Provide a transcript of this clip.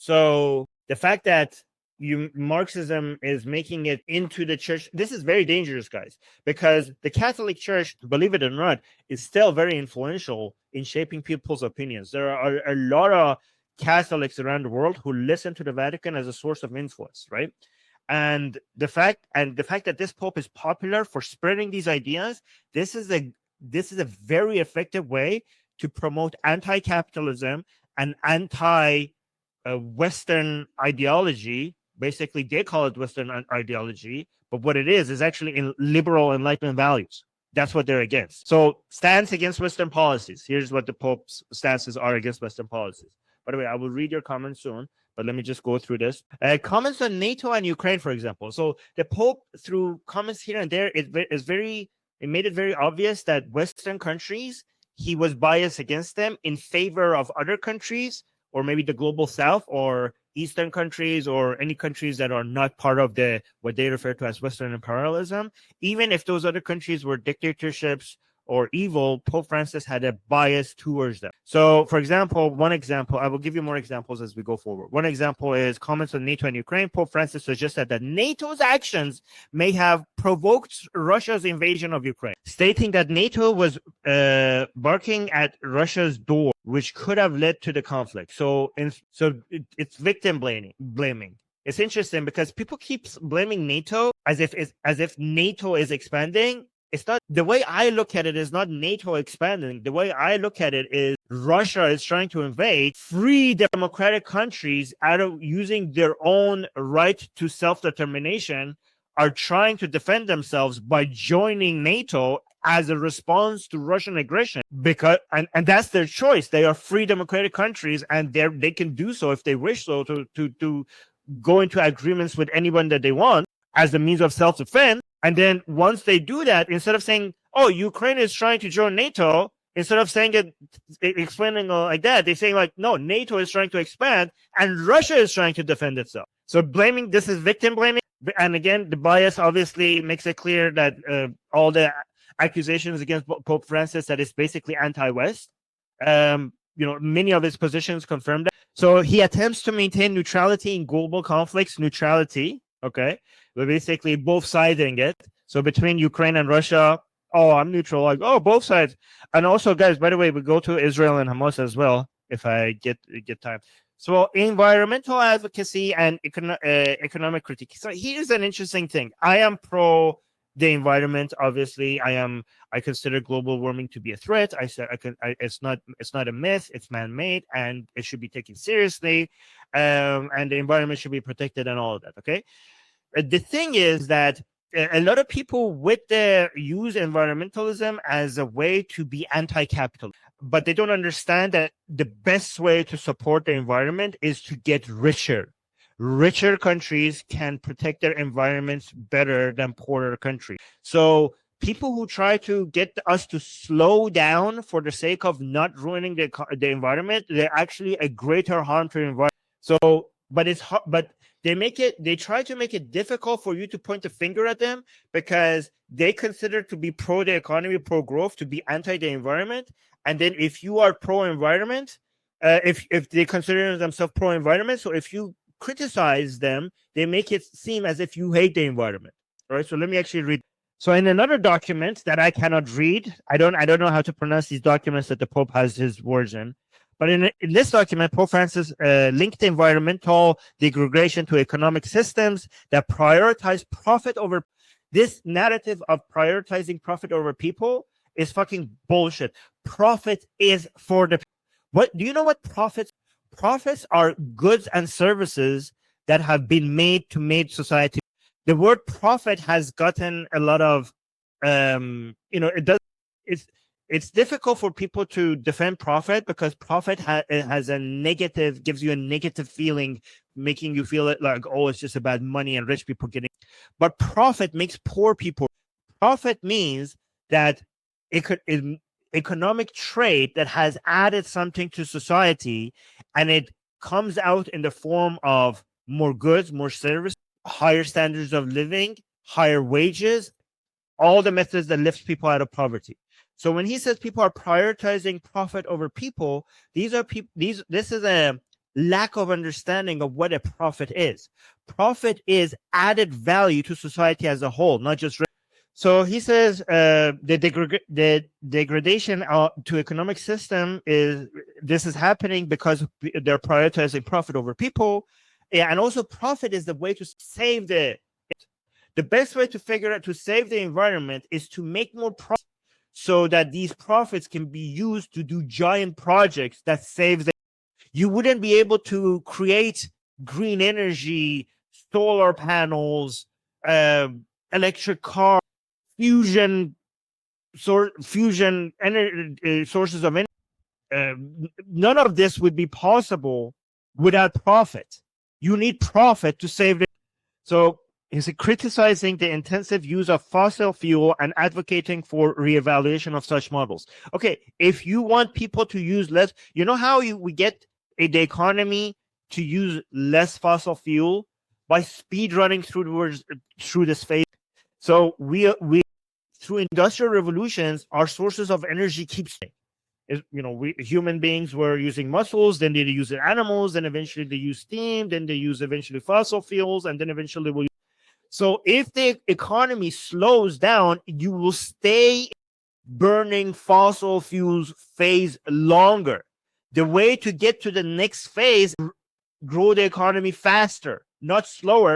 So the fact that Marxism is making it into the church, this is very dangerous, guys, because the Catholic Church, believe it or not, is still very influential in shaping people's opinions. There are a lot of Catholics around the world who listen to the Vatican as a source of influence, right? And the fact that this Pope is popular for spreading these ideas, this is a very effective way to promote anti-capitalism and Western ideology. Basically, they call it Western ideology, but what it is actually in liberal Enlightenment values. That's what they're against. So, stance against Western policies. Here's what the Pope's stances are against Western policies. By the way, I will read your comments soon, but let me just go through this. Comments on NATO and Ukraine, for example. So, the Pope, through comments here and there, it made it very obvious that Western countries, he was biased against them in favor of other countries, or maybe the global South, or Eastern countries, or any countries that are not part of what they refer to as Western imperialism. Even if those other countries were dictatorships or evil, Pope Francis had a bias towards them. So, for example, I will give you more examples as we go forward. One example is comments on NATO and Ukraine. Pope Francis suggested that NATO's actions may have provoked Russia's invasion of Ukraine, stating that NATO was barking at Russia's door, which could have led to the conflict. So it's victim blaming. It's interesting because people keep blaming NATO as if NATO is expanding. It's not. The way I look at it is not NATO expanding. The way I look at it is Russia is trying to invade free democratic countries out of using their own right to self-determination, are trying to defend themselves by joining NATO as a response to Russian aggression, because and that's their choice. They are free democratic countries, and they can do so if they wish so to go into agreements with anyone that they want as a means of self-defense. And then once they do that, instead of saying, "Oh, Ukraine is trying to join NATO," instead of saying it, explaining like that, they're saying like, "No, NATO is trying to expand, and Russia is trying to defend itself." So this is victim blaming. And again, the bias obviously makes it clear that all the accusations against Pope Francis that is basically anti-West. Many of his positions confirm that. So he attempts to maintain neutrality in global conflicts. Neutrality, okay, but basically both siding it. So between Ukraine and Russia, oh, I'm neutral. Like, oh, both sides. And also, guys, by the way, we go to Israel and Hamas as well if I get time. So environmental advocacy and economic critique. So here's an interesting thing. I am pro the environment. Obviously, I consider global warming to be a threat. It's not a myth. It's man-made, and it should be taken seriously. And the environment should be protected and all of that. Okay. The thing is that a lot of people use environmentalism as a way to be anti-capital, but they don't understand that the best way to support the environment is to get richer. Richer countries can protect their environments better than poorer countries. So people who try to get us to slow down for the sake of not ruining the environment, they're actually a greater harm to the environment. So, but they try to make it difficult for you to point a finger at them, because they consider to be pro the economy, pro growth, to be anti the environment. And then if you are pro environment, if they consider themselves pro environment, so if you criticize them, they make it seem as if you hate the environment. All right. So let me actually read. So in another document that I cannot read, I don't know how to pronounce these documents that the Pope has his words in. But in this document, Pope Francis linked environmental degradation to economic systems that prioritize profit over. This narrative of prioritizing profit over people is fucking bullshit. Profit is for the. What do you know? What profits? Profits are goods and services that have been made to make society. The word profit has gotten a lot of, it does. It's difficult for people to defend profit, because profit gives you a negative feeling, making you feel it like, oh, it's just about money and rich people getting. But profit makes poor people. Profit means that economic trade that has added something to society, and it comes out in the form of more goods, more service, higher standards of living, higher wages, all the methods that lift people out of poverty. So when he says people are prioritizing profit over people, this is a lack of understanding of what a profit is. Profit is added value to society as a whole, not just. So he says the degradation to economic system is happening because they're prioritizing profit over people, and also profit is the way to save the best way to figure out to save the environment is to make more profit so that these profits can be used to do giant projects that save the. You wouldn't be able to create green energy, solar panels, electric cars, fusion energy, sources of energy. None of this would be possible without profit. You need profit to save the. So is it criticizing the intensive use of fossil fuel and advocating for reevaluation of such models? Okay, if you want people to use less, you know how we get the economy to use less fossil fuel by speed running through this phase. So we through industrial revolutions, our sources of energy keeps. We human beings were using muscles, then they use animals, then eventually they use steam, then they use eventually fossil fuels, and then eventually will. So if the economy slows down, you will stay burning fossil fuels phase longer. The way to get to the next phase, grow the economy faster, not slower.